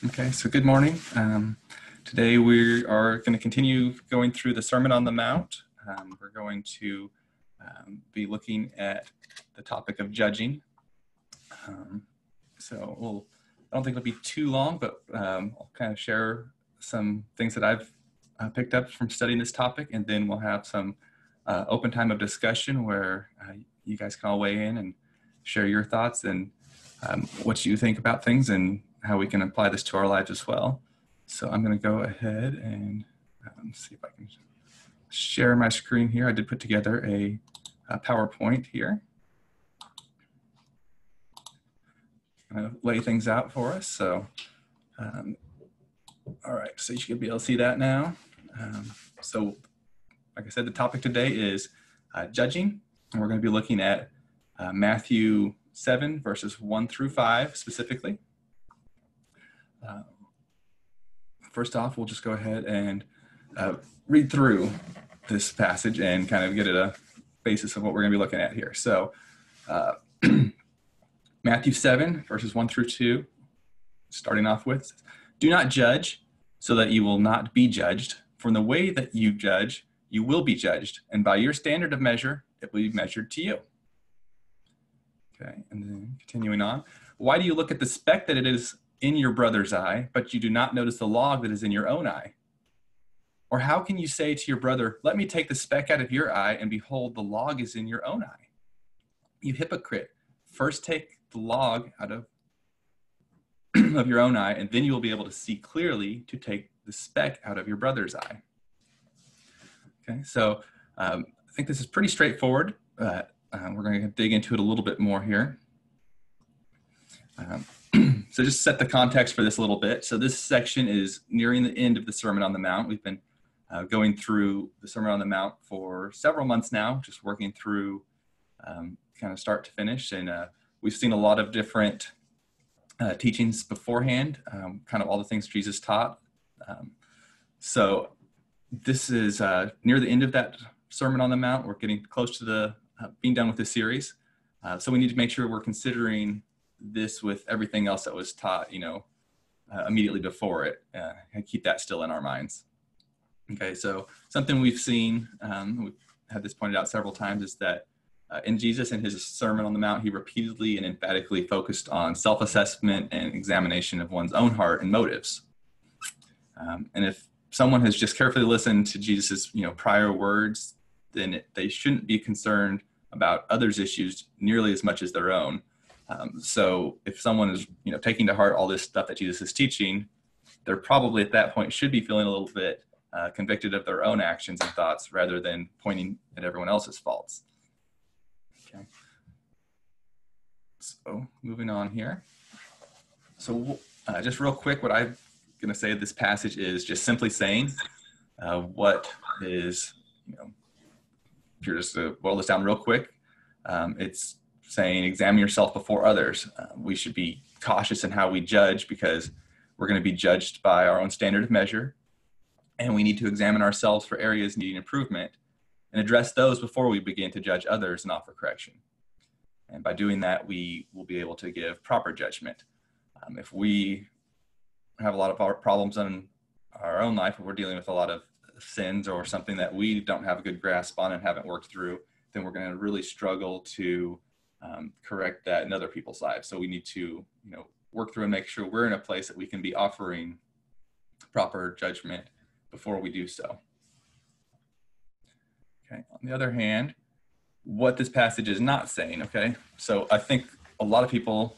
Okay, so good morning. Today we are going to continue going through the Sermon on the Mount. We're going to be looking at the topic of judging. I don't think it'll be too long, but I'll kind of share some things that I've picked up from studying this topic, and then we'll have some open time of discussion where you guys can all weigh in and share your thoughts and what you think about things and how we can apply this to our lives as well. So I'm going to go ahead and see if I can share my screen here. I did put together a PowerPoint here. I'm going to lay things out for us. So, all right, so you should be able to see that now. So, like I said, the topic today is judging, and we're going to be looking at Matthew 7, verses 1 through 5 specifically. First off, we'll just go ahead and read through this passage and kind of get at a basis of what we're going to be looking at here. So Matthew 7, verses 1 through 2, starting off with, "Do not judge so that you will not be judged. For in the way that you judge, you will be judged. And by your standard of measure, it will be measured to you." Okay, and then continuing on. "Why do you look at the speck that it is in your brother's eye, but you do not notice the log that is in your own eye? Or how can you say to your brother, 'Let me take the speck out of your eye,' and behold, the log is in your own eye? You hypocrite, first take the log out of your own eye, and then you will be able to see clearly to take the speck out of your brother's eye." Okay, so I think this is pretty straightforward, but we're going to dig into it a little bit more here. So just set the context for this a little bit. So this section is nearing the end of the Sermon on the Mount. We've been going through the Sermon on the Mount for several months now, just working through kind of start to finish. And we've seen a lot of different teachings beforehand, kind of all the things Jesus taught. So this is near the end of that Sermon on the Mount. We're getting close to the being done with this series. So we need to make sure we're considering this with everything else that was taught, immediately before it, and keep that still in our minds. Okay, so something we've seen, we've had this pointed out several times, is that in Jesus and his Sermon on the Mount, he repeatedly and emphatically focused on self-assessment and examination of one's own heart and motives. And if someone has just carefully listened to Jesus's, prior words, then they shouldn't be concerned about others' issues nearly as much as their own. So if someone is, taking to heart all this stuff that Jesus is teaching, they're probably at that point should be feeling a little bit convicted of their own actions and thoughts rather than pointing at everyone else's faults. Okay. So moving on here. So just real quick, what I'm going to say of this passage is just simply saying what is, if you're just to boil this down real quick, it's saying examine yourself before others. We should be cautious in how we judge because we're going to be judged by our own standard of measure, and we need to examine ourselves for areas needing improvement and address those before we begin to judge others and offer correction. And by doing that, we will be able to give proper judgment. If we have a lot of our problems in our own life, if we're dealing with a lot of sins or something that we don't have a good grasp on and haven't worked through, then we're going to really struggle to correct that in other people's lives. So we need to, work through and make sure we're in a place that we can be offering proper judgment before we do so. Okay. On the other hand, what this passage is not saying, okay? So I think a lot of people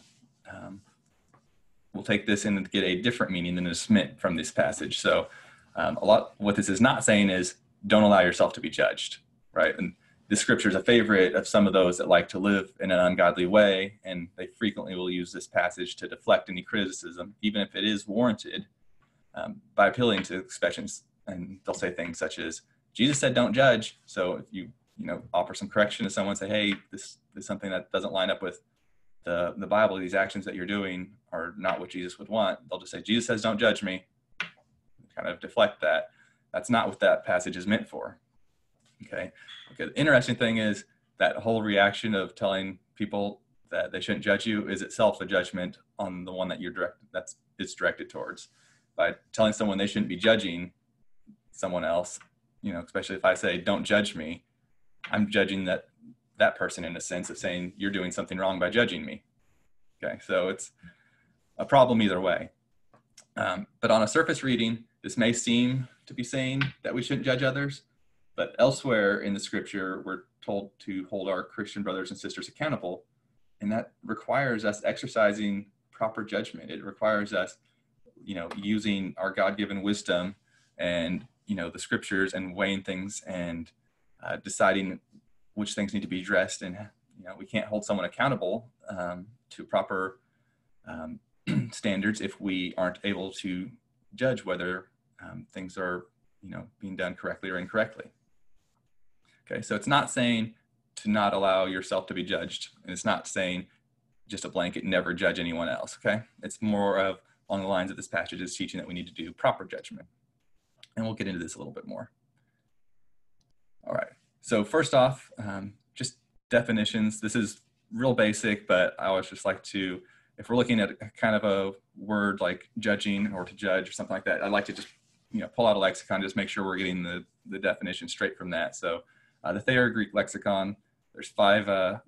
will take this and get a different meaning than is meant from this passage. So what this is not saying is don't allow yourself to be judged, right? And the scripture is a favorite of some of those that like to live in an ungodly way, and they frequently will use this passage to deflect any criticism, even if it is warranted, by appealing to expressions. And they'll say things such as, Jesus said don't judge. So if you offer some correction to someone, say, hey, this is something that doesn't line up with the Bible, these actions that you're doing are not what Jesus would want. They'll just say, Jesus says don't judge me. Kind of deflect that. That's not what that passage is meant for. Okay. The interesting thing is that whole reaction of telling people that they shouldn't judge you is itself a judgment on the one that it's directed towards. By telling someone they shouldn't be judging someone else, especially if I say, don't judge me, I'm judging that person in a sense of saying you're doing something wrong by judging me. Okay, so it's a problem either way. But on a surface reading, this may seem to be saying that we shouldn't judge others, but elsewhere in the scripture, we're told to hold our Christian brothers and sisters accountable. And that requires us exercising proper judgment. It requires us, using our God-given wisdom and, the scriptures and weighing things and deciding which things need to be addressed. And, we can't hold someone accountable to proper standards if we aren't able to judge whether things are, being done correctly or incorrectly. Okay, so it's not saying to not allow yourself to be judged. And it's not saying just a blanket, never judge anyone else, okay? It's more of along the lines of this passage is teaching that we need to do proper judgment. And we'll get into this a little bit more. All right, so first off, just definitions. This is real basic, but I always just like to, if we're looking at kind of a word like judging or to judge or something like that, I'd like to just, pull out a lexicon, just make sure we're getting the definition straight from that. So the Thayer Greek lexicon, there's 5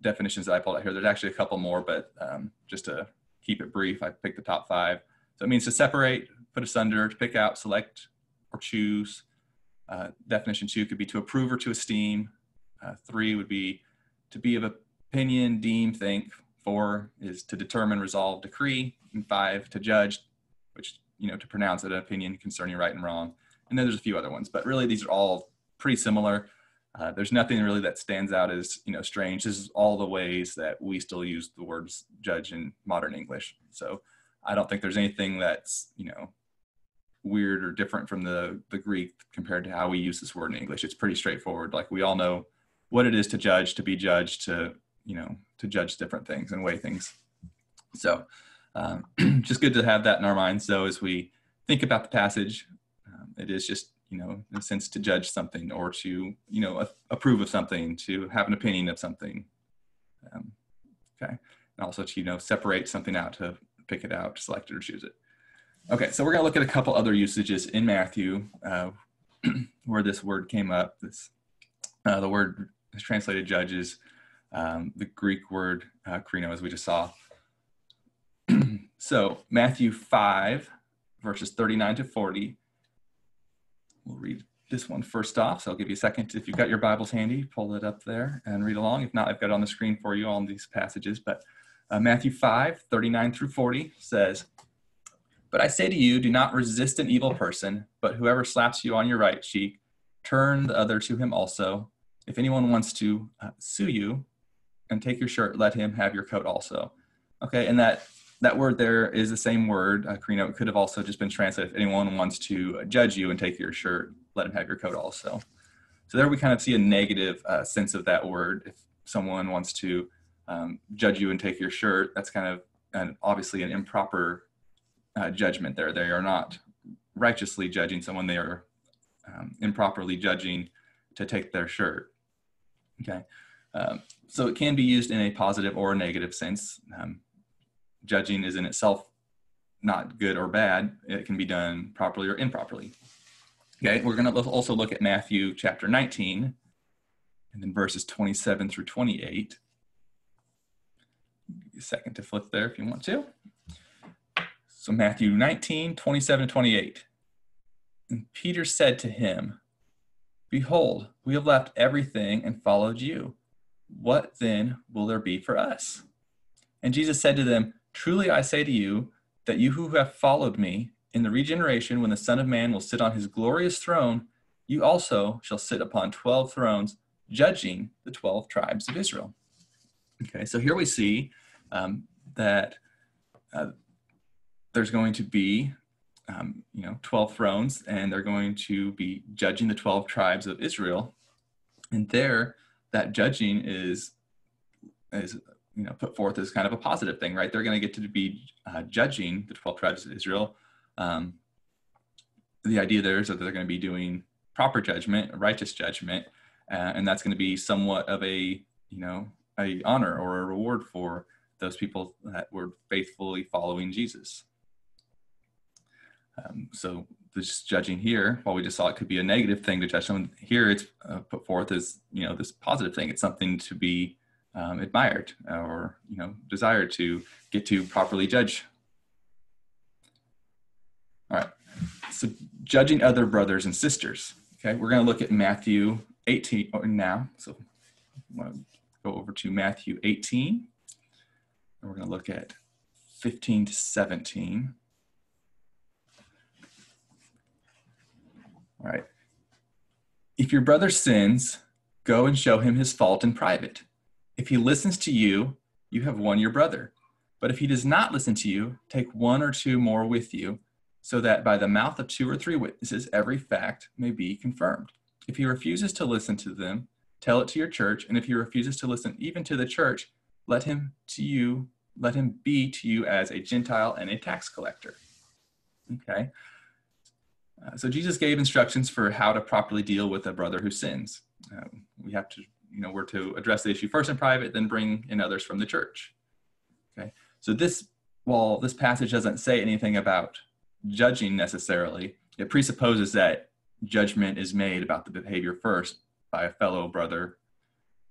definitions that I pulled out here. There's actually a couple more, but just to keep it brief, I picked the top 5. So it means to separate, put asunder, to pick out, select, or choose. Definition 2 could be to approve or to esteem. 3 would be to be of opinion, deem, think. 4 is to determine, resolve, decree. And 5, to judge, which, to pronounce an opinion concerning right and wrong. And then there's a few other ones, but really these are all pretty similar. There's nothing really that stands out as, strange. This is all the ways that we still use the words judge in modern English. So I don't think there's anything that's, weird or different from the Greek compared to how we use this word in English. It's pretty straightforward. Like we all know what it is to judge, to be judged, to judge different things and weigh things. So just good to have that in our minds. So as we think about the passage, it is just, in a sense to judge something or to, approve of something, to have an opinion of something. Okay. And also to, separate something out, to pick it out, select it or choose it. Okay. So we're going to look at a couple other usages in Matthew where this word came up. The word is translated judges, the Greek word krino, as we just saw. So Matthew 5, verses 39 to 40. We'll read this one first off. So I'll give you a second. If you've got your Bibles handy, pull it up there and read along. If not, I've got it on the screen for you, all these passages. But Matthew 5, 39 through 40 says, "But I say to you, do not resist an evil person, but whoever slaps you on your right cheek, turn the other to him also. If anyone wants to sue you and take your shirt, let him have your coat also." Okay, and that word there is the same word, krino. It could have also just been translated, if anyone wants to judge you and take your shirt, let him have your coat also. So there we kind of see a negative sense of that word. If someone wants to judge you and take your shirt, that's kind of obviously an improper judgment there. They are not righteously judging someone. They are improperly judging to take their shirt. Okay, so it can be used in a positive or a negative sense. Judging is in itself not good or bad. It can be done properly or improperly. Okay, we're going to also look at Matthew chapter 19 and then verses 27 through 28. Give you a second to flip there if you want to. So Matthew 19, 27 to 28. "And Peter said to him, 'Behold, we have left everything and followed you. What then will there be for us?' And Jesus said to them, 'Truly I say to you, that you who have followed me, in the regeneration when the Son of Man will sit on his glorious throne, you also shall sit upon 12 thrones, judging the 12 tribes of Israel.'" Okay, so here we see that there's going to be 12 thrones, and they're going to be judging the 12 tribes of Israel. And there, that judging is put forth as kind of a positive thing, right? They're going to get to be judging the 12 tribes of Israel. The idea there is that they're going to be doing proper judgment, righteous judgment, and that's going to be somewhat of a honor or a reward for those people that were faithfully following Jesus. So this judging here, while we just saw it could be a negative thing to judge someone, here it's put forth as, this positive thing. It's something to be admired or, desired to get to properly judge. All right, so judging other brothers and sisters. Okay, we're going to look at Matthew 18 now. So I'm going to go over to Matthew 18, and we're going to look at 15 to 17. All right. If your brother sins, go and show him his fault in private. If he listens to you, you have won your brother. But if he does not listen to you, take one or two more with you, so that by the mouth of 2 or 3 witnesses, every fact may be confirmed. If he refuses to listen to them, tell it to your church. And if he refuses to listen even to the church, let him be to you as a Gentile and a tax collector. Okay. So Jesus gave instructions for how to properly deal with a brother who sins. We have to, we're to address the issue first in private, then bring in others from the church. Okay. So while this passage doesn't say anything about judging necessarily, it presupposes that judgment is made about the behavior first by a fellow brother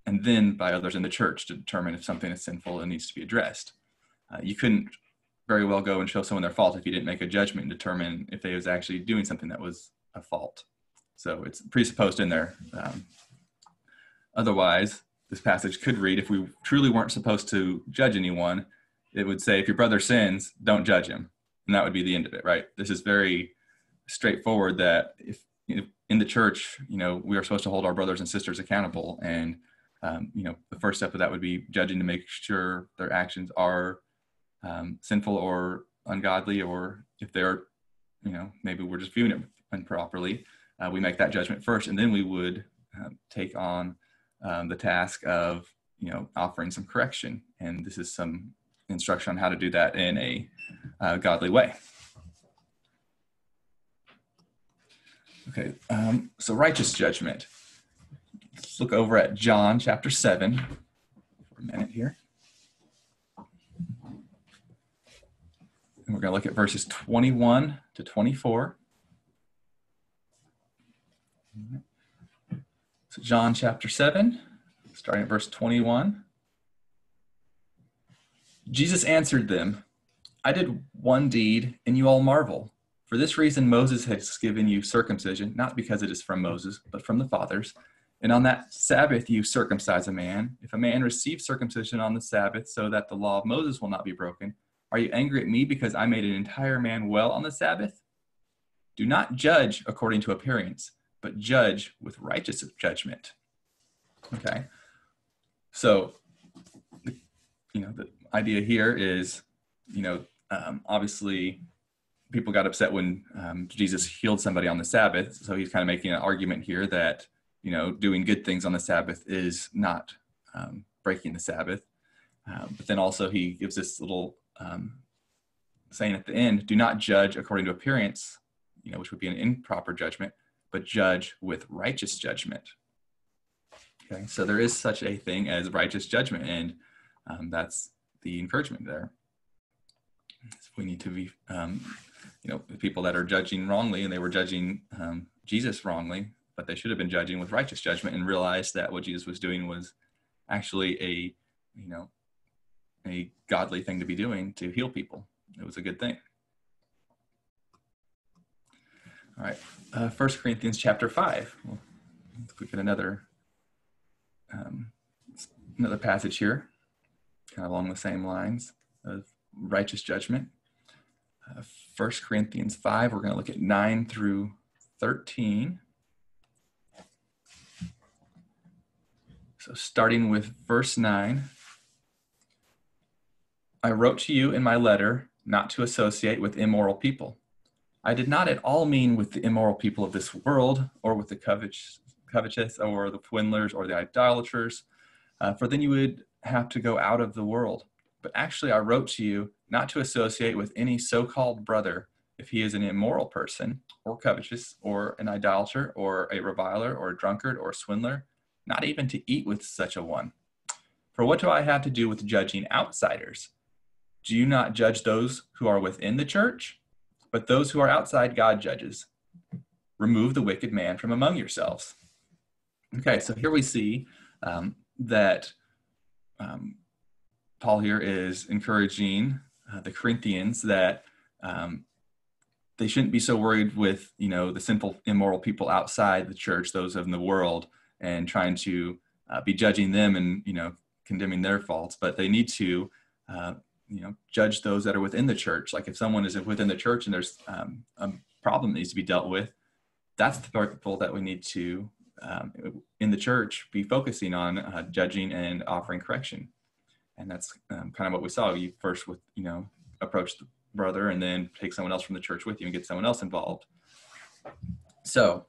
and then by others in the church to determine if something is sinful and needs to be addressed. You couldn't very well go and show someone their fault if you didn't make a judgment and determine if they was actually doing something that was a fault. So it's presupposed in there. Otherwise, this passage could read, if we truly weren't supposed to judge anyone, it would say, if your brother sins, don't judge him. And that would be the end of it, right? This is very straightforward that if in the church, we are supposed to hold our brothers and sisters accountable. And, the first step of that would be judging to make sure their actions are sinful or ungodly, or if they're, maybe we're just viewing it improperly, we make that judgment first, and then we would take on the task of, offering some correction. And this is some instruction on how to do that in a godly way. Okay, so righteous judgment. Let's look over at John chapter 7 for a minute here. And we're going to look at verses 21 to 24. So John chapter 7, starting at verse 21. Jesus answered them, I did one deed, and you all marvel. For this reason Moses has given you circumcision, not because it is from Moses, but from the fathers. And on that Sabbath you circumcise a man. If a man receives circumcision on the Sabbath so that the law of Moses will not be broken, are you angry at me because I made an entire man well on the Sabbath? Do not judge according to appearance, but judge with righteous judgment. Okay. So, the idea here is, obviously people got upset when Jesus healed somebody on the Sabbath. So he's kind of making an argument here that, doing good things on the Sabbath is not breaking the Sabbath. But then also he gives this little saying at the end, do not judge according to appearance, which would be an improper judgment, but judge with righteous judgment. Okay, so there is such a thing as righteous judgment, and that's the encouragement there. So we need to be, the people that are judging wrongly, and they were judging Jesus wrongly, but they should have been judging with righteous judgment and realized that what Jesus was doing was actually a godly thing to be doing to heal people. It was a good thing. All right, 1 Corinthians chapter 5. Let's look at another passage here, kind of along the same lines of righteous judgment. 1 Corinthians 5, we're going to look at 9 through 13. So starting with verse 9, I wrote to you in my letter not to associate with immoral people. I did not at all mean with the immoral people of this world, or with the covetous, or the swindlers, or the idolaters, for then you would have to go out of the world. But actually I wrote to you not to associate with any so-called brother if he is an immoral person, or covetous, or an idolater, or a reviler, or a drunkard, or a swindler, not even to eat with such a one. For what do I have to do with judging outsiders? Do you not judge those who are within the church? But those who are outside God judges. Remove the wicked man from among yourselves. Okay, so here we see that Paul here is encouraging the Corinthians that they shouldn't be so worried with, the sinful, immoral people outside the church, those in the world, and trying to be judging them and, condemning their faults, but they need to, judge those that are within the church. Like if someone is within the church and there's a problem that needs to be dealt with, that's the people that we need to, in the church, be focusing on judging and offering correction. And that's kind of what we saw. You first approach the brother and then take someone else from the church with you and get someone else involved. So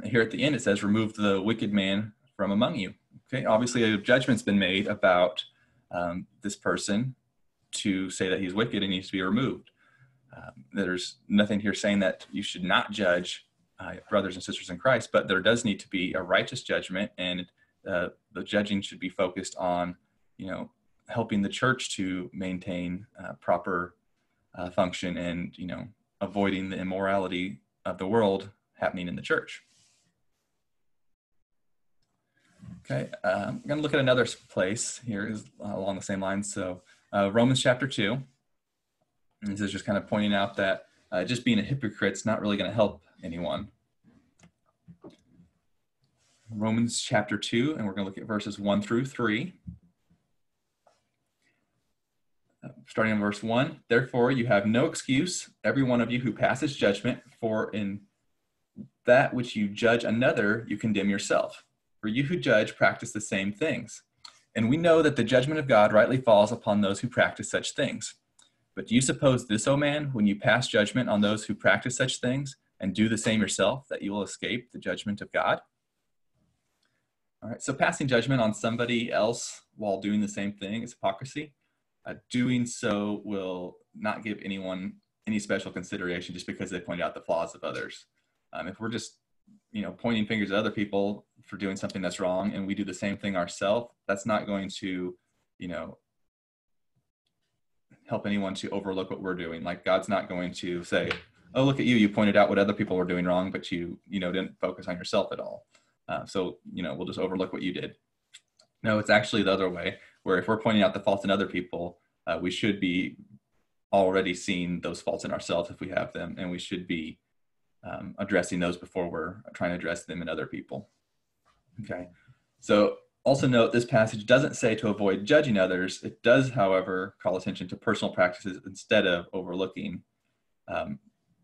here at the end, it says, remove the wicked man from among you. Okay, obviously a judgment's been made about this person to say that he's wicked and needs to be removed. There's nothing here saying that you should not judge brothers and sisters in Christ, but there does need to be a righteous judgment, and the judging should be focused on, helping the church to maintain proper function and, avoiding the immorality of the world happening in the church. Okay, I'm going to look at another place here along the same lines. So Romans chapter 2, and this is just kind of pointing out that just being a hypocrite's not really going to help anyone. Romans chapter 2, and we're going to look at verses 1 through 3. Starting in verse 1, therefore you have no excuse, every one of you who passes judgment, for in that which you judge another, you condemn yourself. For you who judge practice the same things. And we know that the judgment of God rightly falls upon those who practice such things. But do you suppose this, O man, when you pass judgment on those who practice such things and do the same yourself, that you will escape the judgment of God? All right, so passing judgment on somebody else while doing the same thing is hypocrisy. Doing so will not give anyone any special consideration just because they point out the flaws of others. If we're just, pointing fingers at other people for doing something that's wrong and we do the same thing ourselves, that's not going to, help anyone to overlook what we're doing. Like God's not going to say, oh, look at you, you pointed out what other people were doing wrong, but you didn't focus on yourself at all. So we'll just overlook what you did. No, it's actually the other way, where if we're pointing out the faults in other people, we should be already seeing those faults in ourselves if we have them, and we should be addressing those before we're trying to address them in other people. Okay, so also note this passage doesn't say to avoid judging others. It does, however, call attention to personal practices instead of overlooking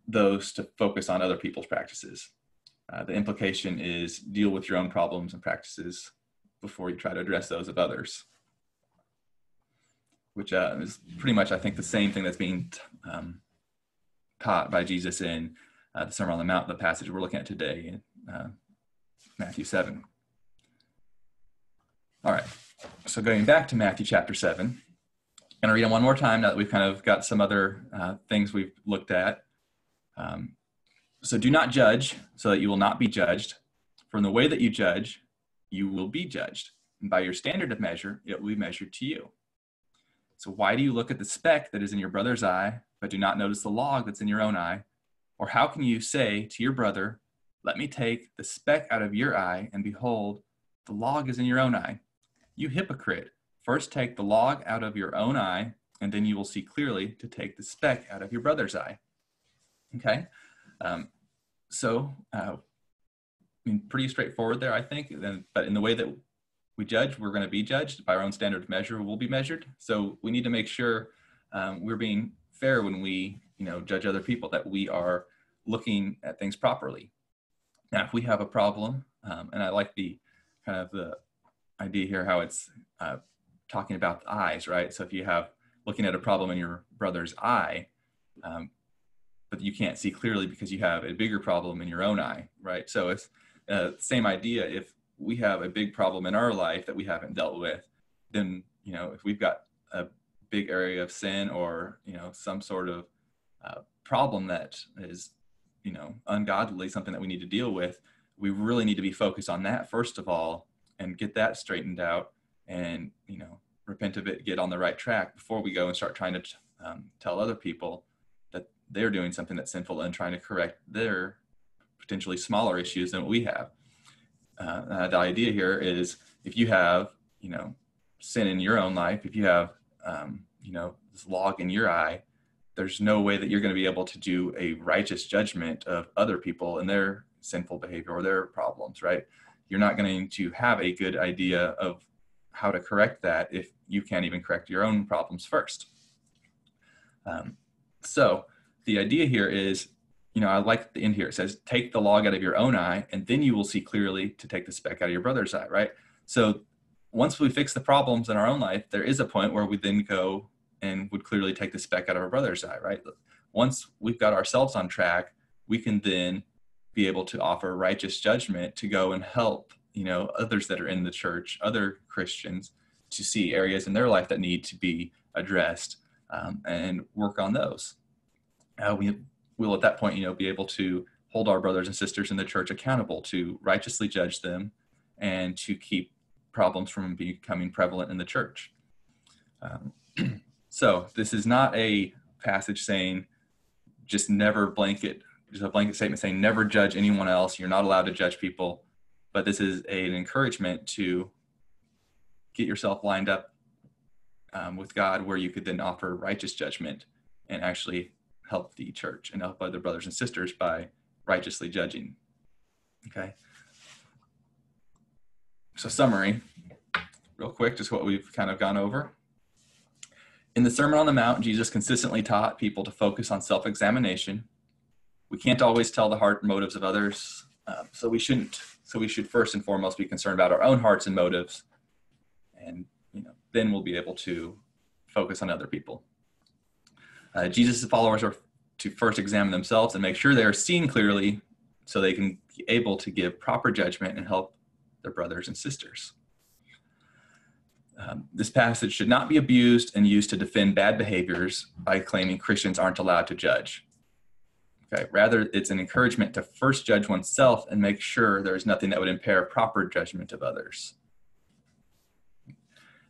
those to focus on other people's practices. The implication is deal with your own problems and practices before you try to address those of others, which is pretty much, I think, the same thing that's being taught by Jesus in the Sermon on the Mount, the passage we're looking at today in Matthew 7. All right, so going back to Matthew chapter 7, I'm going to read it one more time now that we've kind of got some other things we've looked at. So do not judge so that you will not be judged. For in the way that you judge, you will be judged. And by your standard of measure, it will be measured to you. So why do you look at the speck that is in your brother's eye, but do not notice the log that's in your own eye? Or how can you say to your brother, let me take the speck out of your eye, and behold, the log is in your own eye? You hypocrite, first take the log out of your own eye, and then you will see clearly to take the speck out of your brother's eye. Okay? Pretty straightforward there, I think. But in the way that we judge, we're going to be judged. By our own standard of measure, we'll be measured. So we need to make sure we're being fair when we, judge other people, that we are looking at things properly. Now, if we have a problem, and I like the kind of the idea here, how it's talking about the eyes, right? So if you have looking at a problem in your brother's eye, but you can't see clearly because you have a bigger problem in your own eye, right? So it's the same idea. If we have a big problem in our life that we haven't dealt with, then, if we've got a big area of sin or, some sort of problem that is, ungodly, something that we need to deal with, we really need to be focused on that first of all and get that straightened out and, repent of it, get on the right track before we go and start trying to tell other people that they're doing something that's sinful and trying to correct their potentially smaller issues than what we have. The idea here is if you have, sin in your own life, if you have, this log in your eye, there's no way that you're going to be able to do a righteous judgment of other people and their sinful behavior or their problems, right? You're not going to have a good idea of how to correct that if you can't even correct your own problems first. So the idea here is, I like the end here. It says, take the log out of your own eye, and then you will see clearly to take the speck out of your brother's eye, right? So once we fix the problems in our own life, there is a point where we then go and would clearly take the speck out of our brother's eye, right? Once we've got ourselves on track, we can then be able to offer righteous judgment to go and help, others that are in the church, other Christians, to see areas in their life that need to be addressed, and work on those. We will at that point, be able to hold our brothers and sisters in the church accountable to righteously judge them and to keep problems from becoming prevalent in the church. So this is not a passage saying just a blanket statement saying never judge anyone else. You're not allowed to judge people. But this is an encouragement to get yourself lined up with God, where you could then offer righteous judgment and actually help the church and help other brothers and sisters by righteously judging. Okay. So summary, real quick, just what we've kind of gone over. In the Sermon on the Mount, Jesus consistently taught people to focus on self-examination. We can't always tell the heart and motives of others, so we should first and foremost be concerned about our own hearts and motives, and then we'll be able to focus on other people. Jesus' followers are to first examine themselves and make sure they are seen clearly so they can be able to give proper judgment and help their brothers and sisters. This passage should not be abused and used to defend bad behaviors by claiming Christians aren't allowed to judge. Okay. Rather, it's an encouragement to first judge oneself and make sure there's nothing that would impair proper judgment of others.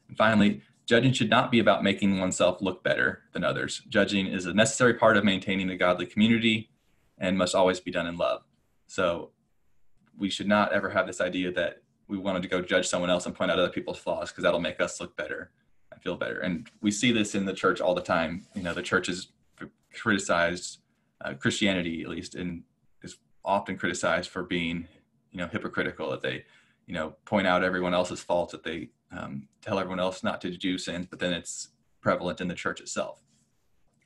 And finally, judging should not be about making oneself look better than others. Judging is a necessary part of maintaining a godly community and must always be done in love. So we should not ever have this idea that we wanted to go judge someone else and point out other people's flaws because that'll make us look better and feel better. And we see this in the church all the time. The church is criticized, Christianity at least, and is often criticized for being, hypocritical, that they, point out everyone else's faults, that they tell everyone else not to do sins, but then it's prevalent in the church itself.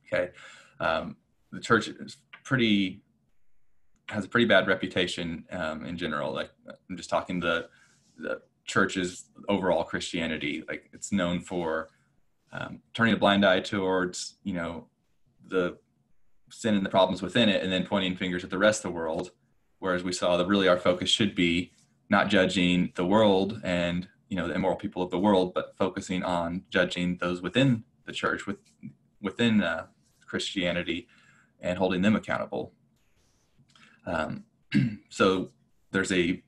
Okay. The church is has a pretty bad reputation in general. Like, I'm just talking the church's overall Christianity. Like, it's known for turning a blind eye towards, the sin and the problems within it, and then pointing fingers at the rest of the world. Whereas we saw that really our focus should be not judging the world and, the immoral people of the world, but focusing on judging those within the church, within Christianity, and holding them accountable. So there's a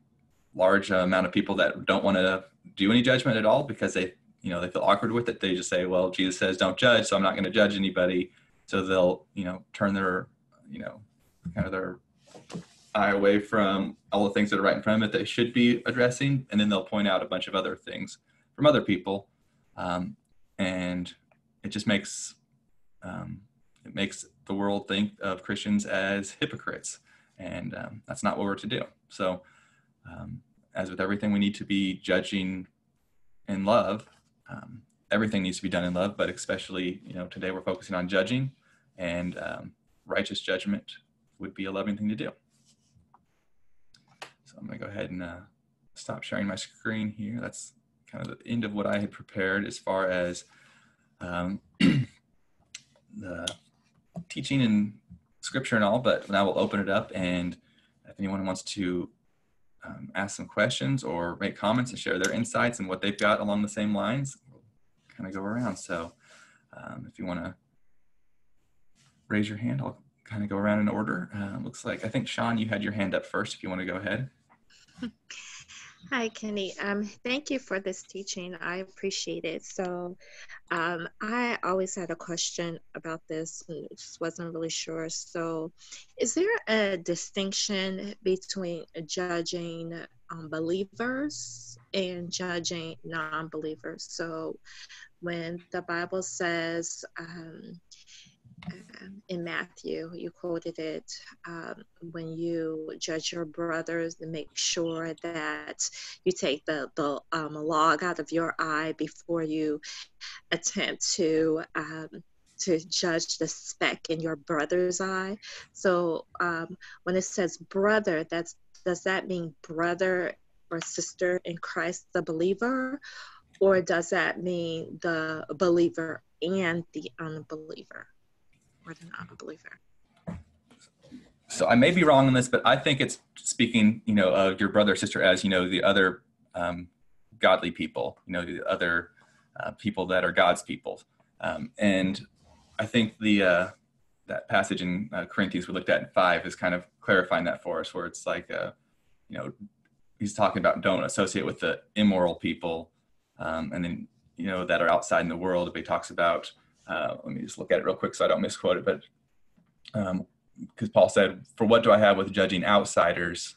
large amount of people that don't want to do any judgment at all because they feel awkward with it. They just say, well, Jesus says don't judge, so I'm not going to judge anybody. So they'll, turn their, kind of their eye away from all the things that are right in front of it that they should be addressing. And then they'll point out a bunch of other things from other people. And it just makes the world think of Christians as hypocrites. And that's not what we're to do. So as with everything, we need to be judging in love. Everything needs to be done in love, but especially, today we're focusing on judging, and righteous judgment would be a loving thing to do. So I'm going to go ahead and stop sharing my screen here. That's kind of the end of what I had prepared as far as the teaching and scripture and all, but now we'll open it up, and if anyone wants to ask some questions or make comments and share their insights and what they've got along the same lines, we'll kind of go around. So if you want to raise your hand, I'll kind of go around in order. Looks like, I think, Shaun, you had your hand up first, if you want to go ahead. Hi, Kenny. Thank you for this teaching. I appreciate it. So, I always had a question about this and just wasn't really sure. So, is there a distinction between judging believers and judging non-believers? So, when the Bible says, in Matthew, you quoted it, when you judge your brothers, to make sure that you take the log out of your eye before you attempt to judge the speck in your brother's eye. So when it says brother, does that mean brother or sister in Christ, the believer, or does that mean the believer and the unbeliever? Or the non-believer? So I may be wrong on this, but I think it's speaking, of your brother or sister as, the other godly people, the other people that are God's people. And I think that passage in Corinthians we looked at in 5 is kind of clarifying that for us, where it's like, he's talking about don't associate with the immoral people, and then, that are outside in the world. But he talks about, let me just look at it real quick so I don't misquote it, but because Paul said, for what do I have with judging outsiders,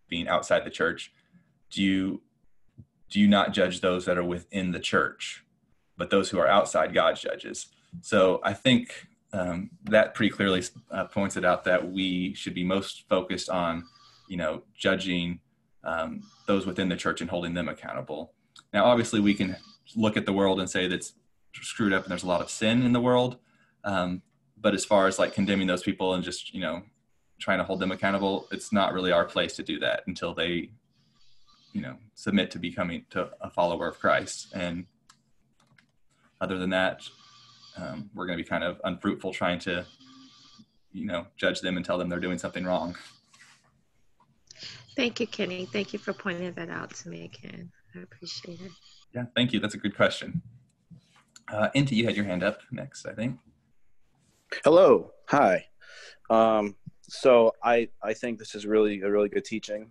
being outside the church? Do you not judge those that are within the church, but those who are outside God judges? So I think that pretty clearly points it out that we should be most focused on, judging those within the church and holding them accountable. Now, obviously, we can look at the world and say that's screwed up and there's a lot of sin in the world. But as far as like condemning those people and just, trying to hold them accountable, it's not really our place to do that until they, submit to becoming to a follower of Christ. And other than that, we're going to be kind of unfruitful trying to, judge them and tell them they're doing something wrong. Thank you, Kenny. Thank you for pointing that out to me again. I appreciate it. Yeah, thank you. That's a good question. Inti, you had your hand up next, I think. Hello. Hi. So I think this is a really good teaching,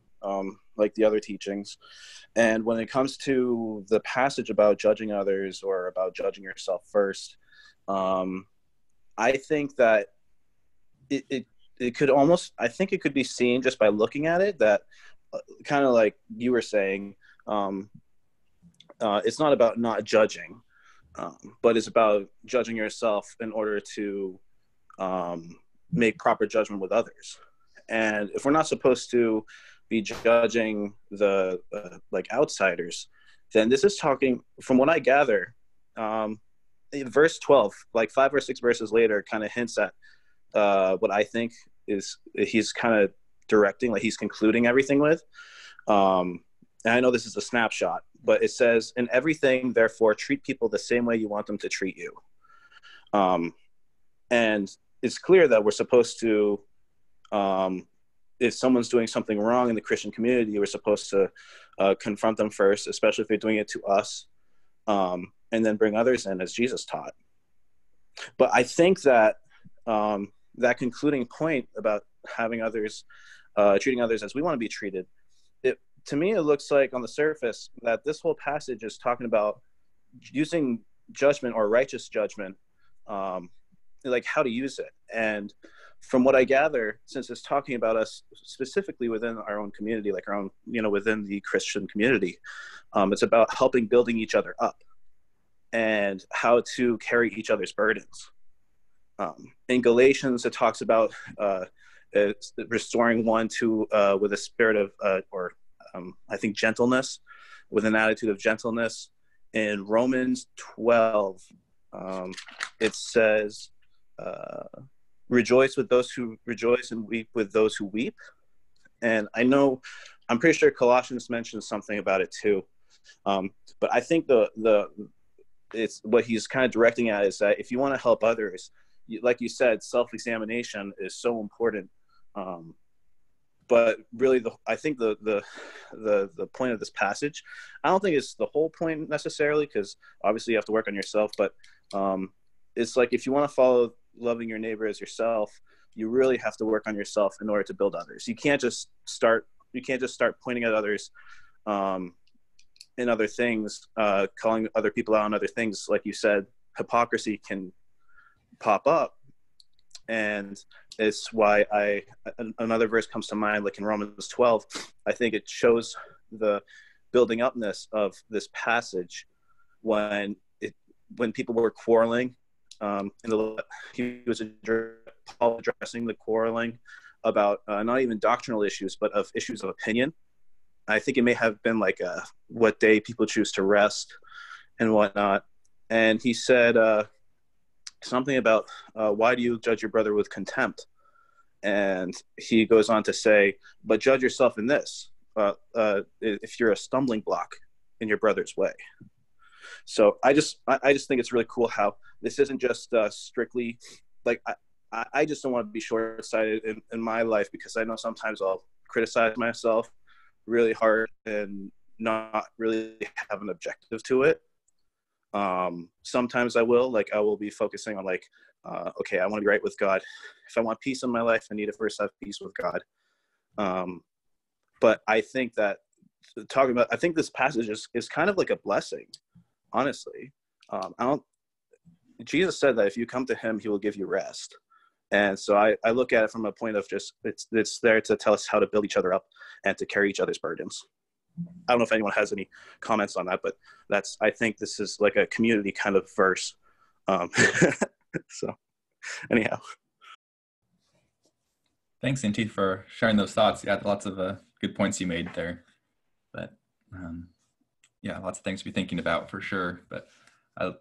like the other teachings. And when it comes to the passage about judging others or about judging yourself first, I think that it could almost, I think it could be seen just by looking at it that kind of like you were saying, it's not about not judging, but it's about judging yourself in order to make proper judgment with others. And if we're not supposed to be judging the like outsiders, then this is talking, from what I gather, in verse 12, like 5 or 6 verses later, kind of hints at what I think is he's kind of directing, like he's concluding everything with. And I know this is a snapshot, but it says, in everything, therefore, treat people the same way you want them to treat you. And it's clear that we're supposed to, if someone's doing something wrong in the Christian community, we're supposed to confront them first, especially if they're doing it to us, and then bring others in as Jesus taught. But I think that that concluding point about having others, treating others as we want to be treated, to me, it looks like on the surface that this whole passage is talking about using judgment or righteous judgment, like how to use it. And from what I gather, since it's talking about us specifically within our own community, like our own, within the Christian community, it's about building each other up and how to carry each other's burdens. In Galatians, it talks about restoring one to with a spirit of, I think, gentleness, with an attitude of gentleness. In Romans 12, it says, rejoice with those who rejoice and weep with those who weep. And I'm pretty sure Colossians mentions something about it too. But I think it's what he's kind of directing at is that if you want to help others, like you said, self-examination is so important. But really, I think the point of this passage, I don't think it's the whole point necessarily, because obviously you have to work on yourself. But it's like, if you want to follow loving your neighbor as yourself, you really have to work on yourself in order to build others. You can't just start pointing at others in other things, calling other people out on other things, like you said, hypocrisy can pop up. And it's why another verse comes to mind, like in Romans 12. I think it shows the building upness of this passage when people were quarreling. He was Paul addressing the quarreling about not even doctrinal issues, but of issues of opinion. I think it may have been like what day people choose to rest and whatnot. And he said something about why do you judge your brother with contempt? And he goes on to say, but judge yourself in this, if you're a stumbling block in your brother's way. So I just think it's really cool how this isn't just strictly like, I just don't want to be short-sighted in my life, because I know sometimes I'll criticize myself really hard and not really have an objective to it. Sometimes I will be focusing on like, okay, I want to be right with God. If I want peace in my life, I need to first have peace with God. But I think that I think this passage is kind of like a blessing, honestly. Jesus said that if you come to him, he will give you rest. And so I look at it from a point of just, it's there to tell us how to build each other up and to carry each other's burdens. I don't know if anyone has any comments on that, but I think this is like a community kind of verse. So anyhow. Thanks, Inti, for sharing those thoughts. Yeah, lots of good points you made there. But yeah, lots of things to be thinking about for sure. But I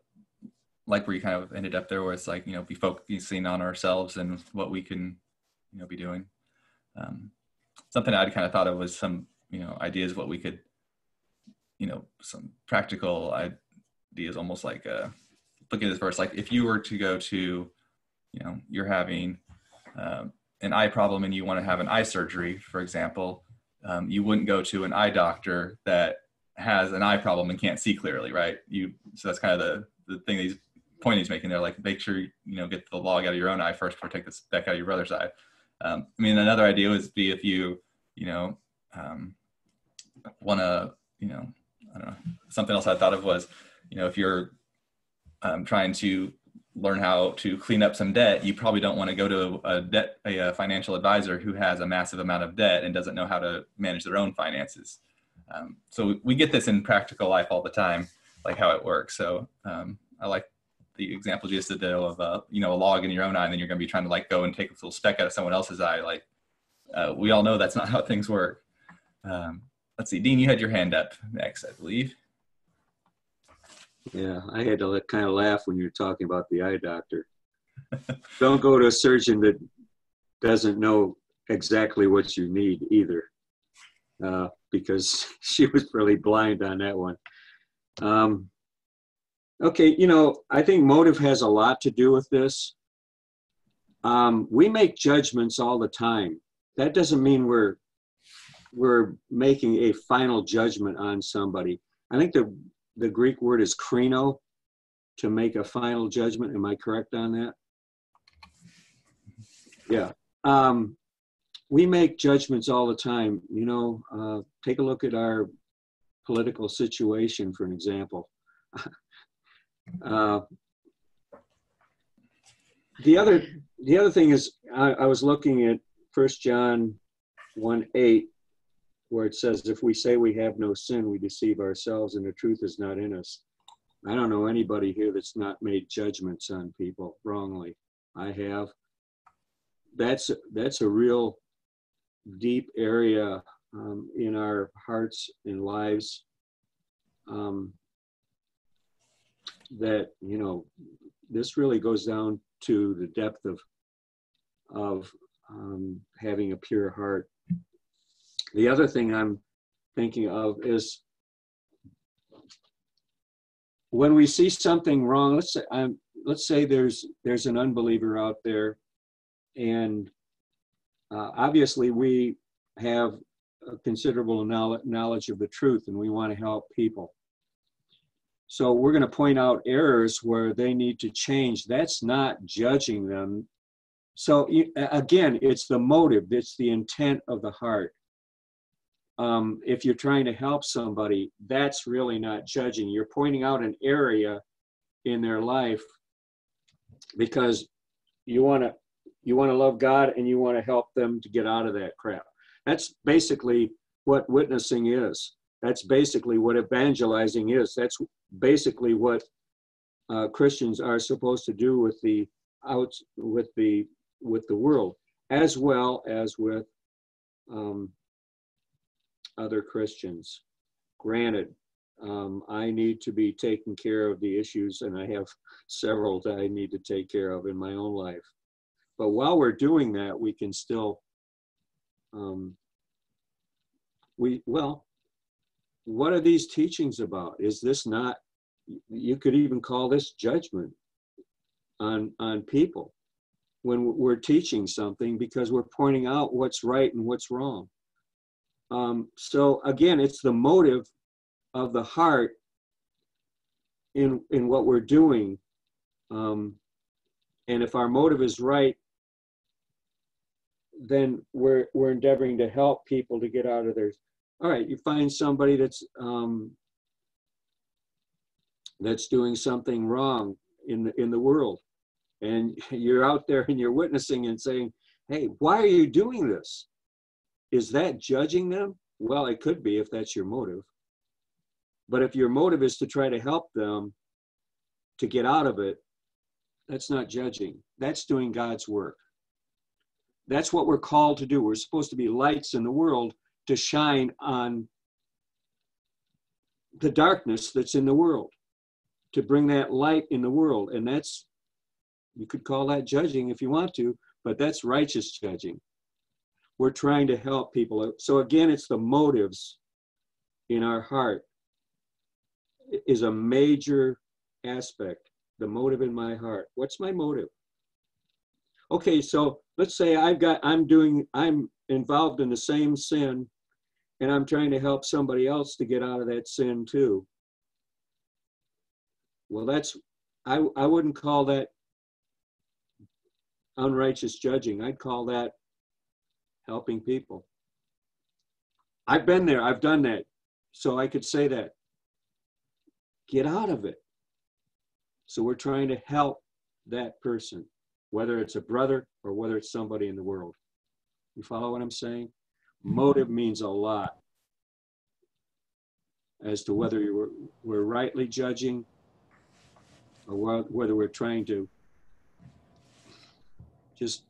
like where you kind of ended up there, where it's like, be focusing on ourselves and what we can, be doing. Something I kind of thought of was some, ideas, what we could, some practical ideas, almost like looking at this verse, like if you were to go to, you're having an eye problem and you want to have an eye surgery, for example, you wouldn't go to an eye doctor that has an eye problem and can't see clearly, right? So that's kind of the thing point he's making there, like make sure get the log out of your own eye first before take the speck out of your brother's eye. Another idea would be if you want to, I don't know, something else I thought of was, if you're trying to learn how to clean up some debt, you probably don't want to go to a financial advisor who has a massive amount of debt and doesn't know how to manage their own finances. So we get this in practical life all the time, like how it works. So I like the example you just did of a log in your own eye, and then you're going to be trying to like go and take a little speck out of someone else's eye. Like we all know that's not how things work. Let's see, Dean, you had your hand up next, I believe. Yeah, I had to kind of laugh when you were talking about the eye doctor. Don't go to a surgeon that doesn't know exactly what you need either, because she was really blind on that one. Okay, I think motive has a lot to do with this. We make judgments all the time. That doesn't mean we're making a final judgment on somebody. I think the Greek word is krino, to make a final judgment. Am I correct on that? Yeah. We make judgments all the time. Take a look at our political situation, for an example. The other thing is, I was looking at 1 John 1:8, where it says, if we say we have no sin, we deceive ourselves and the truth is not in us. I don't know anybody here that's not made judgments on people wrongly. I have. That's a real deep area in our hearts and lives, that, this really goes down to the depth of having a pure heart. The other thing I'm thinking of is when we see something wrong, let's say there's an unbeliever out there, and obviously we have a considerable knowledge of the truth and we want to help people. So we're going to point out errors where they need to change. That's not judging them. So again, it's the motive, it's the intent of the heart. if you're trying to help somebody, that's really not judging. You're pointing out an area in their life because you want to love God and you want to help them to get out of that crap. That's basically what witnessing is. That's basically what evangelizing is. That's basically what Christians are supposed to do with the world, as well as with other Christians. Granted, I need to be taking care of the issues, and I have several that I need to take care of in my own life. But while we're doing that, we can still, what are these teachings about? Is this not, you could even call this judgment on people when we're teaching something, because we're pointing out what's right and what's wrong. So again, it's the motive of the heart in what we're doing. And if our motive is right, then we're endeavoring to help people to get out of their. All right, you find somebody that's doing something wrong in the world, and you're out there and you're witnessing and saying, "Hey, why are you doing this?" Is that judging them? Well, it could be if that's your motive. But if your motive is to try to help them to get out of it, that's not judging. That's doing God's work. That's what we're called to do. We're supposed to be lights in the world to shine on the darkness that's in the world, to bring that light in the world. And that's, you could call that judging if you want to, but that's righteous judging. We're trying to help people. So again, it's the motives in our heart is a major aspect. The motive in my heart. What's my motive? Okay, so let's say I'm involved in the same sin, and I'm trying to help somebody else to get out of that sin too. Well, I wouldn't call that unrighteous judging. I'd call that helping people. I've been there, I've done that. So I could say that. Get out of it. So we're trying to help that person, whether it's a brother or whether it's somebody in the world. You follow what I'm saying? Motive means a lot as to whether we're rightly judging or whether we're trying to just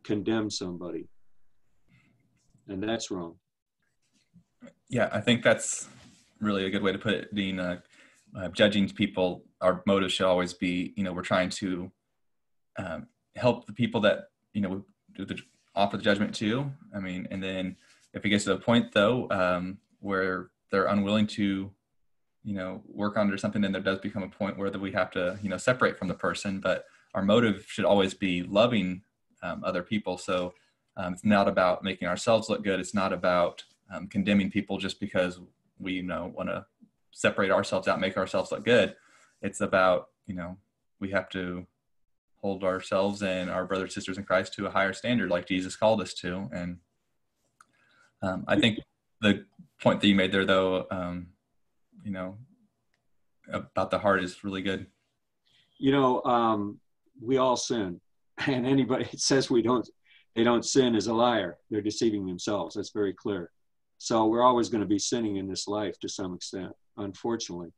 condemn somebody. And that's wrong. Yeah, I think that's really a good way to put it, Dean. Judging people, our motive should always be, we're trying to help the people that, offer the judgment to. I mean, and then if it gets to a point, though, where they're unwilling to, work under something, then there does become a point where we have to, separate from the person. But our motive should always be loving other people. So it's not about making ourselves look good. It's not about condemning people just because we, want to separate ourselves out, make ourselves look good. It's about, we have to hold ourselves and our brothers and sisters in Christ to a higher standard like Jesus called us to. And I think the point that you made there, though, about the heart is really good. We all sin, and anybody that says they don't sin is a liar. They're deceiving themselves. That's very clear. So we're always going to be sinning in this life to some extent. Unfortunately,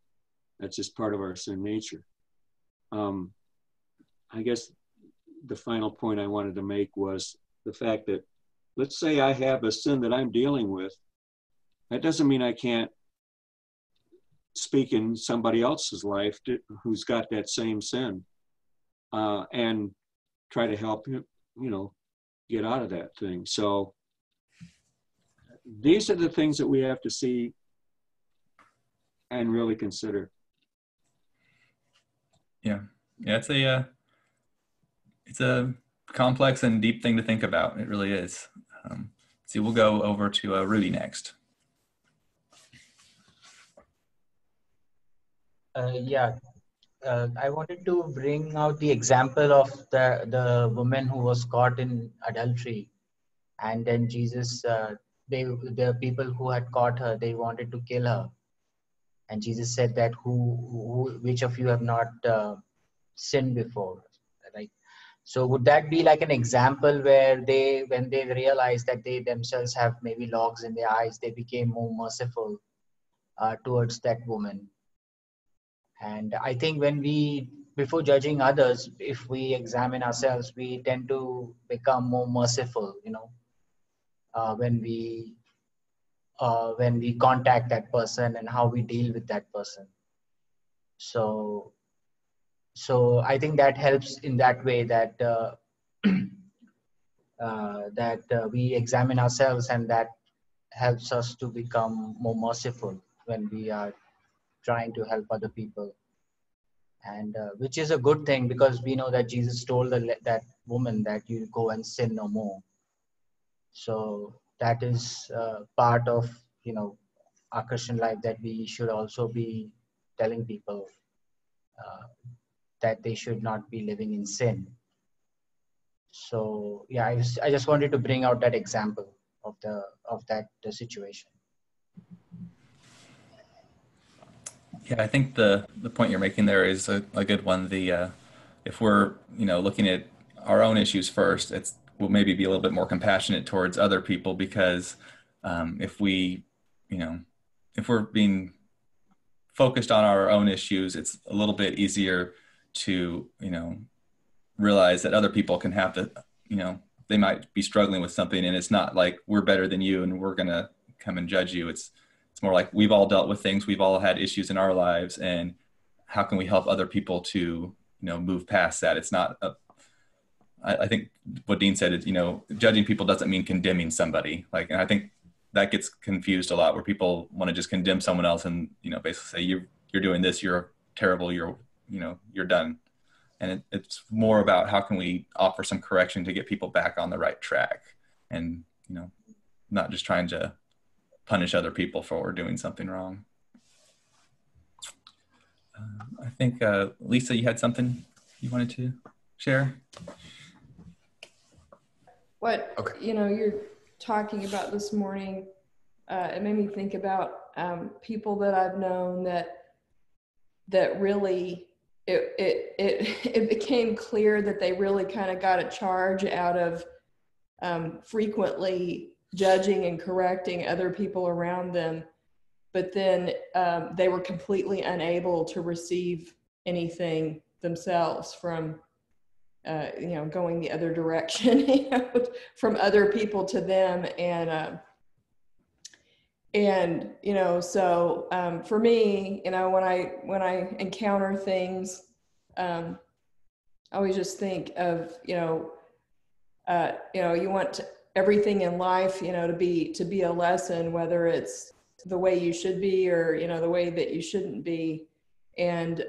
that's just part of our sin nature. I guess the final point I wanted to make was the fact that, let's say I have a sin that I'm dealing with. That doesn't mean I can't speak in somebody else's life who's got that same sin and try to help him, get out of that thing. So these are the things that we have to see and really consider. Yeah, it's a complex and deep thing to think about. It really is. So we'll go over to Rudy next. I wanted to bring out the example of the woman who was caught in adultery, and then Jesus the people who had caught her, they wanted to kill her. And Jesus said that which of you have not sinned before, right? So would that be like an example where when they realized that they themselves have maybe logs in their eyes, they became more merciful towards that woman? And I think before judging others, if we examine ourselves, we tend to become more merciful, when we contact that person and how we deal with that person. So I think that helps in that way, that we examine ourselves, and that helps us to become more merciful when we are trying to help other people. And which is a good thing, because we know that Jesus told that woman that you go and sin no more. So that is part of our Christian life, that we should also be telling people that they should not be living in sin. So yeah, I just wanted to bring out that example of the situation. Yeah, I think the point you're making there is a good one. If we're looking at our own issues first, we'll maybe be a little bit more compassionate towards other people, because if we're being focused on our own issues, it's a little bit easier to realize that other people can have they might be struggling with something, and it's not like we're better than you and we're gonna come and judge you. It's more like we've all dealt with things, we've all had issues in our lives, and how can we help other people to move past that? It's not I think what Dean said is, judging people doesn't mean condemning somebody. And I think that gets confused a lot, where people want to just condemn someone else and basically say you're doing this, you're terrible, you're done. And it's more about how can we offer some correction to get people back on the right track, and not just trying to punish other people for doing something wrong. I think Lisa, you had something you wanted to share? What you're talking about this morning, it made me think about people that I've known that really it became clear that they really kind of got a charge out of frequently judging and correcting other people around them, but then they were completely unable to receive anything themselves from going the other direction, from other people to them. So for me, when I encounter things, I always just think of, you want everything in life, to be a lesson, whether it's the way you should be or, the way that you shouldn't be. And,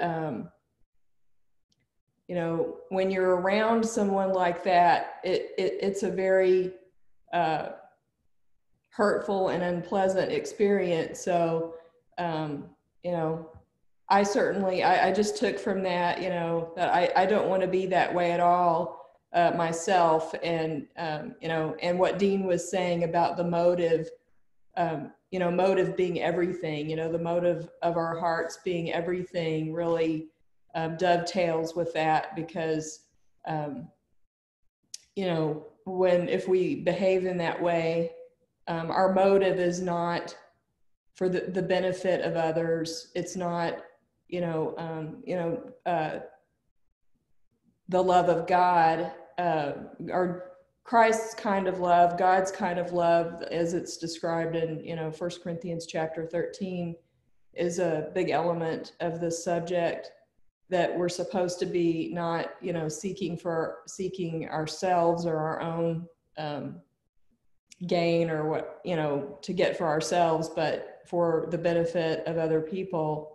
when you're around someone like that, it's a very hurtful and unpleasant experience. So, I certainly, I just took from that, that I don't want to be that way at all myself. And, and what Dean was saying about the motive, motive being everything, the motive of our hearts being everything really dovetails with that, because, if we behave in that way, our motive is not for the benefit of others. It's not, the love of God, or Christ's kind of love, God's kind of love, as it's described in, 1 Corinthians chapter 13, is a big element of this subject, that we're supposed to be not, seeking ourselves or our own gain, or what, to get for ourselves, but for the benefit of other people.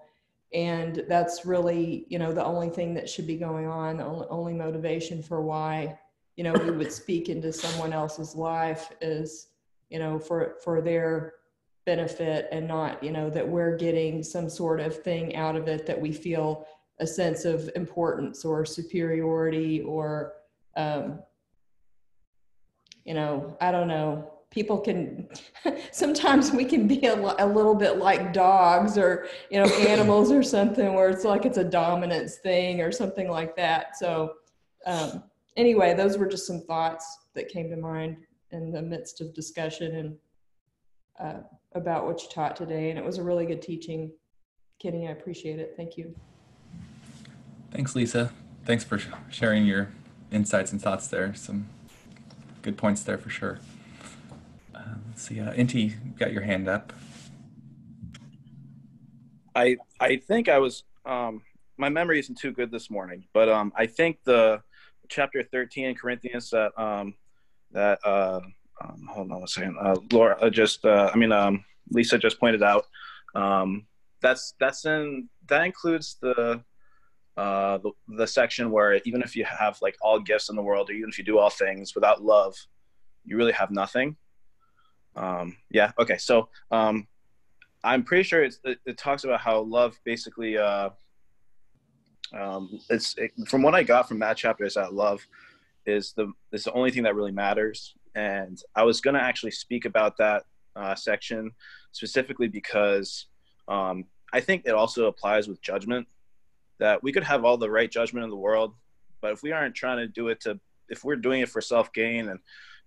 And that's really, the only thing that should be going on, the only motivation for why, we would speak into someone else's life is, for their benefit, and not, that we're getting some sort of thing out of it, that we feel a sense of importance or superiority, or, I don't know, people can, sometimes we can be a little bit like dogs or, animals or something, where it's like it's a dominance thing or something like that. So anyway, those were just some thoughts that came to mind in the midst of discussion and about what you taught today. And it was a really good teaching, Kenny. I appreciate it. Thank you. Thanks, Lisa. Thanks for sharing your insights and thoughts there. Some good points there for sure. Let's see, Inti, you got your hand up. I think I was, my memory isn't too good this morning, but I think the chapter 13 in Corinthians that hold on a second, Laura Lisa just pointed out, that includes the section where even if you have like all gifts in the world, or even if you do all things, without love, you really have nothing. Yeah. Okay. So I'm pretty sure it talks about how love basically, from what I got from that chapter, is that love is the only thing that really matters. And I was going to actually speak about that section specifically because I think it also applies with judgment, that we could have all the right judgment in the world, but if we aren't trying to do it if we're doing it for self-gain and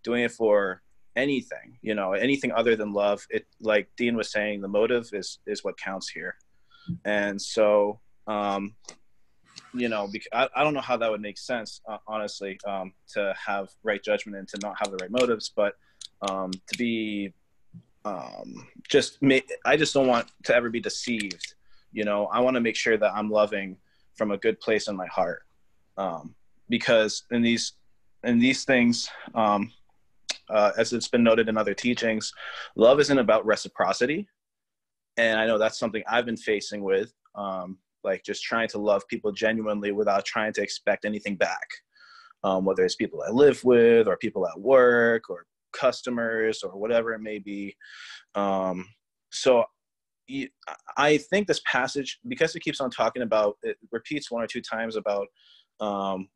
doing it for anything, anything other than love, it, like Dean was saying, the motive is what counts here. And so, I don't know how that would make sense, honestly, to have right judgment and to not have the right motives, but to be I just don't want to ever be deceived. I want to make sure that I'm loving from a good place in my heart, because in these things, as it's been noted in other teachings, love isn't about reciprocity. And I know that's something I've been facing with, like just trying to love people genuinely without trying to expect anything back, whether it's people I live with or people at work or customers or whatever it may be. So I think this passage, because it keeps on talking about, it repeats one or two times about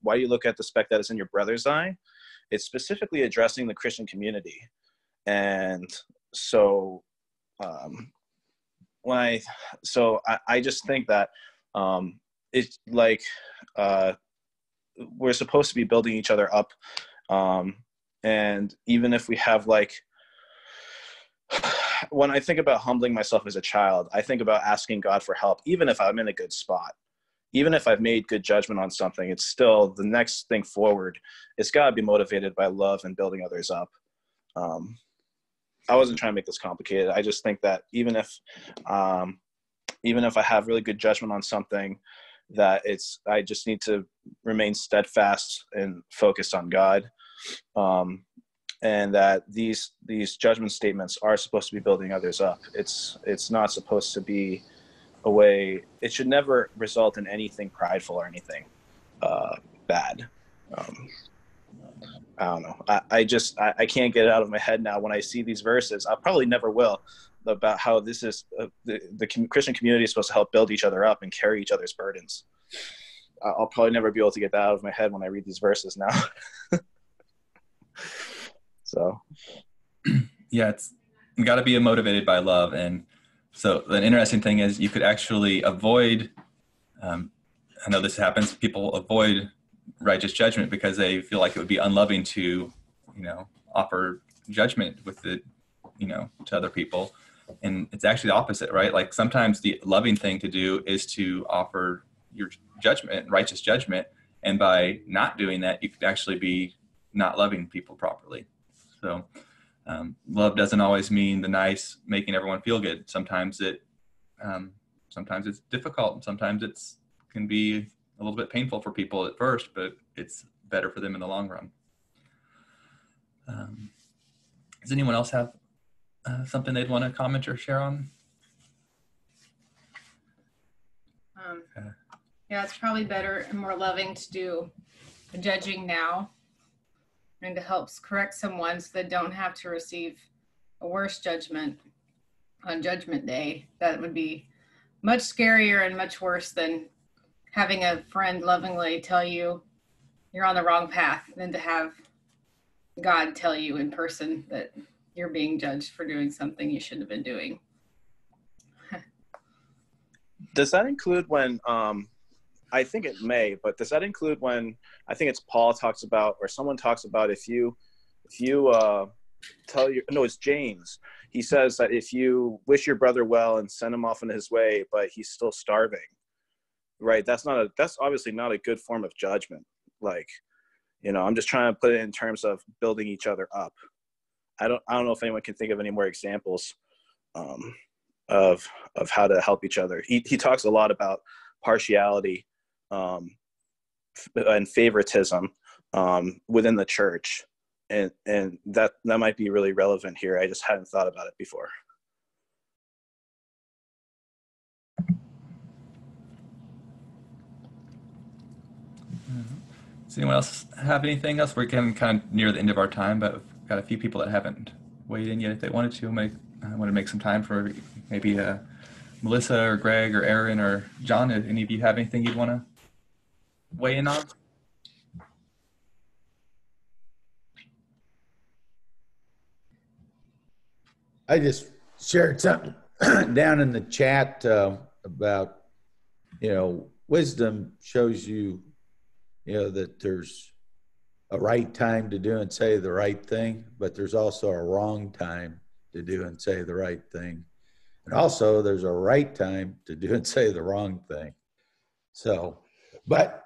why you look at the speck that is in your brother's eye, it's specifically addressing the Christian community. And so I just think that it's like we're supposed to be building each other up, and even if we have like, when I think about humbling myself as a child, I think about asking God for help, even if I'm in a good spot, even if I've made good judgment on something, it's still the next thing forward. It's got to be motivated by love and building others up. I wasn't trying to make this complicated. I just think that even if I have really good judgment on something, that I just need to remain steadfast and focused on God. And that these judgment statements are supposed to be building others up. It's not supposed to be a way, it should never result in anything prideful or anything bad. I don't know. I can't get it out of my head now when I see these verses. I probably never will, about how this is the Christian community is supposed to help build each other up and carry each other's burdens. I'll probably never be able to get that out of my head when I read these verses now. So, yeah, it's got to be motivated by love. And so the interesting thing is you could actually avoid, I know this happens, people avoid righteous judgment because they feel like it would be unloving to, offer judgment with it, to other people. And it's actually the opposite, right? Like sometimes the loving thing to do is to offer your judgment, righteous judgment. And by not doing that, you could actually be not loving people properly. So love doesn't always mean the nice, making everyone feel good. Sometimes it's difficult, and sometimes it's can be a little bit painful for people at first, but it's better for them in the long run. Does anyone else have something they'd want to comment or share on? Yeah, it's probably better and more loving to do the judging now and to help correct someone so they don't have to receive a worse judgment on Judgment Day. That would be much scarier and much worse than having a friend lovingly tell you you're on the wrong path than to have God tell you in person that you're being judged for doing something you shouldn't have been doing. Does that include when, I think it may, but does that include when, I think it's Paul talks about, or someone talks about, if you tell your, no, it's James. He says that if you wish your brother well and send him off on his way, but he's still starving, right? That's obviously not a good form of judgment. Like, you know, I'm just trying to put it in terms of building each other up. I don't know if anyone can think of any more examples of how to help each other. He talks a lot about partiality and favoritism within the church, and that might be really relevant here. I just hadn't thought about it before. Does anyone else have anything else? We're getting kind of near the end of our time, but we've got a few people that haven't weighed in yet. If they wanted to, I want to make some time for maybe Melissa or Greg or Aaron or John. If any of you have anything you'd want to weigh in on? I just shared something down in the chat about, wisdom shows you, that there's a right time to do and say the right thing, but there's also a wrong time to do and say the right thing. And also there's a right time to do and say the wrong thing. So, but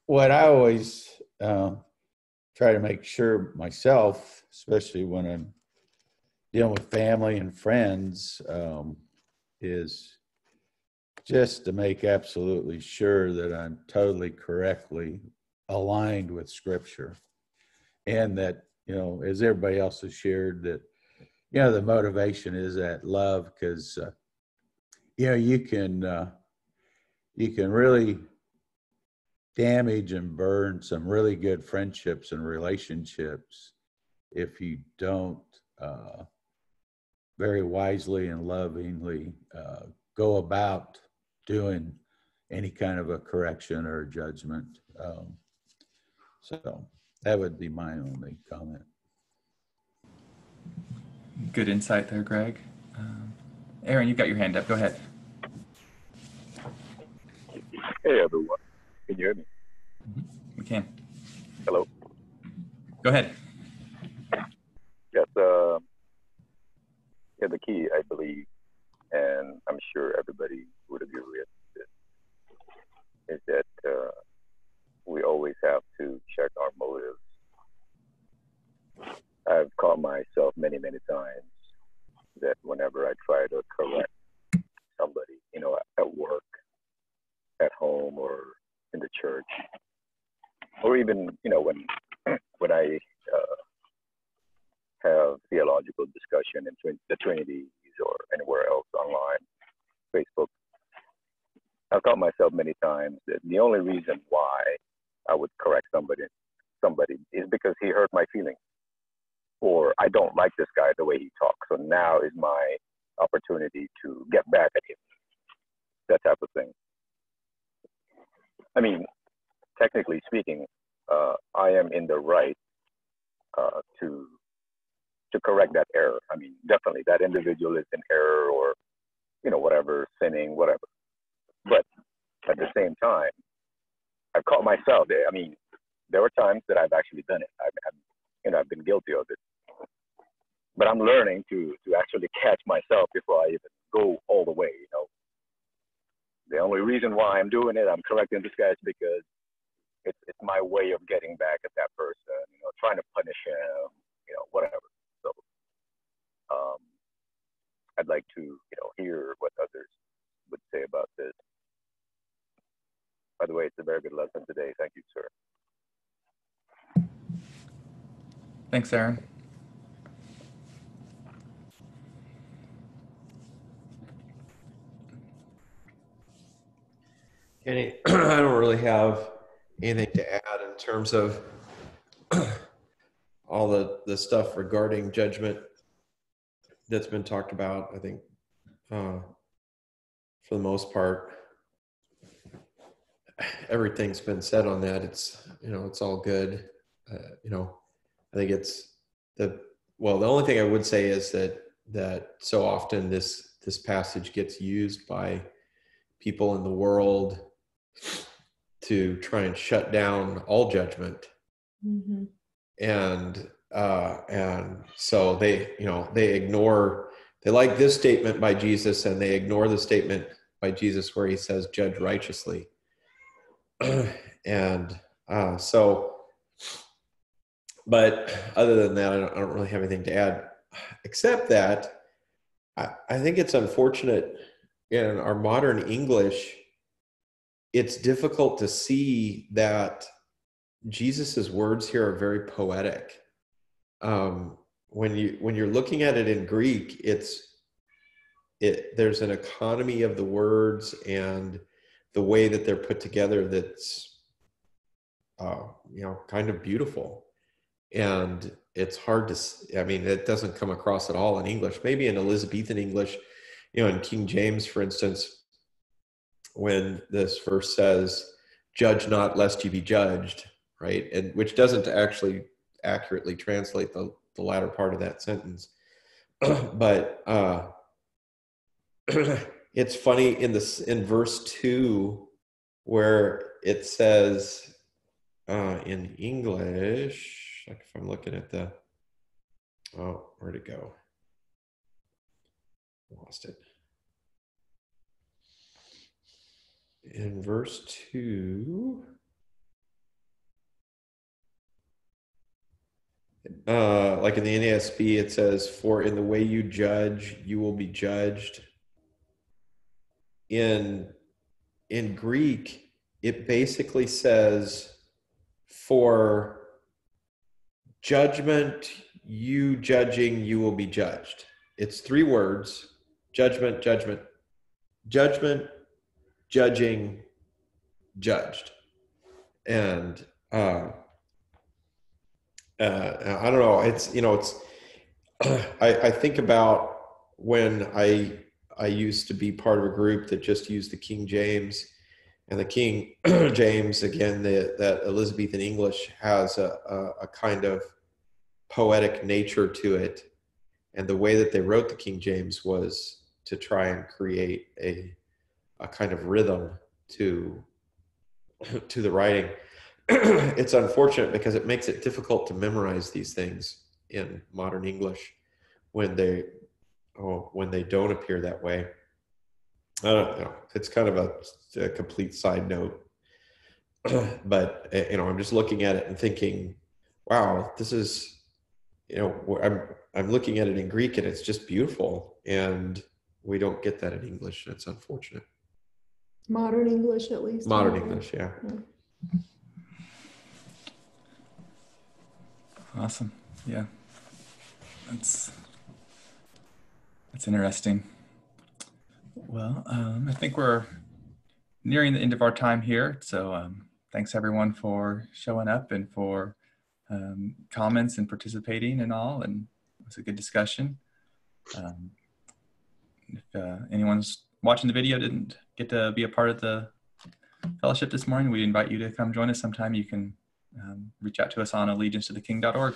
what I always try to make sure myself, especially when I'm dealing with family and friends, is just to make absolutely sure that I'm totally correctly aligned with Scripture. And that, as everybody else has shared, that, the motivation is that love, because, you can really damage and burn some really good friendships and relationships if you don't very wisely and lovingly go about doing any kind of a correction or a judgment. So that would be my only comment. Good insight there, Greg. Aaron, you've got your hand up. Go ahead. Hey, everyone. Can you hear me? We can. Hello. Go ahead. Yes. Yeah, the key, I believe, and I'm sure everybody would agree with this, is that we always have to check our motives. I've caught myself many, many times that whenever I try to correct somebody, at work, at home, or in the church, or even, when I have theological discussion in the Trinities or anywhere else online, Facebook, I've caught myself many times that the only reason why I would correct somebody is because he hurt my feelings, or I don't like this guy the way he talks. So now is my opportunity to get back at him. That type of thing. I mean, technically speaking, I am in the right to correct that error. I mean, definitely that individual is in error, or whatever, sinning, whatever. But at the same time, I've caught myself there. I mean, there were times that I've actually done it. I've been guilty of it. But I'm learning to actually catch myself before I even go all the way. The only reason why I'm doing it, I'm correcting this guy, is because it's my way of getting back at that person. Trying to punish him, whatever. So I'd like to hear what others would say about this. By the way, it's a very good lesson today. Thank you, sir. Thanks, Aaron. I don't really have anything to add in terms of all the stuff regarding judgment that's been talked about. I think for the most part, everything's been said on that. It's, it's all good. I think it's the well, the only thing I would say is that so often this passage gets used by people in the world to try and shut down all judgment. Mm-hmm. And so they ignore, they like this statement by Jesus and they ignore the statement by Jesus where he says, judge righteously. And but other than that, I don't really have anything to add, except that I think it's unfortunate in our modern English, it's difficult to see that Jesus's words here are very poetic. When you're looking at it in Greek, there's an economy of the words and the way that they're put together that's kind of beautiful. And it's hard to, I mean, it doesn't come across at all in English. Maybe in Elizabethan English, in King James, for instance, when this verse says, judge not lest you be judged, right? And which doesn't actually accurately translate the latter part of that sentence. But it's funny in verse 2 where it says in English, like if I'm looking at where'd it go? Lost it. In verse 2, like in the NASB, it says, for in the way you judge, you will be judged. In Greek, it basically says, for judgment, you judging, you will be judged. It's 3 words: judgment, judgment, judgment, judging, judged. And I don't know. It's I think about when I used to be part of a group that just used the King James, and the King James, again, that Elizabethan English has a kind of poetic nature to it. And the way that they wrote the King James was to try and create a kind of rhythm to the writing. It's unfortunate because it makes it difficult to memorize these things in modern English when they don't appear that way. I don't know. It's kind of a complete side note, but I'm just looking at it and thinking, wow, this is, I'm looking at it in Greek and it's just beautiful, and we don't get that in English. It's unfortunate. Modern English, at least. Modern English, yeah. Awesome. Yeah. That's interesting. Well, I think we're nearing the end of our time here. So thanks everyone for showing up and for comments and participating and all. And it was a good discussion. If anyone's watching the video didn't get to be a part of the fellowship this morning, we invite you to come join us sometime. You can reach out to us on allegiancetotheking.org.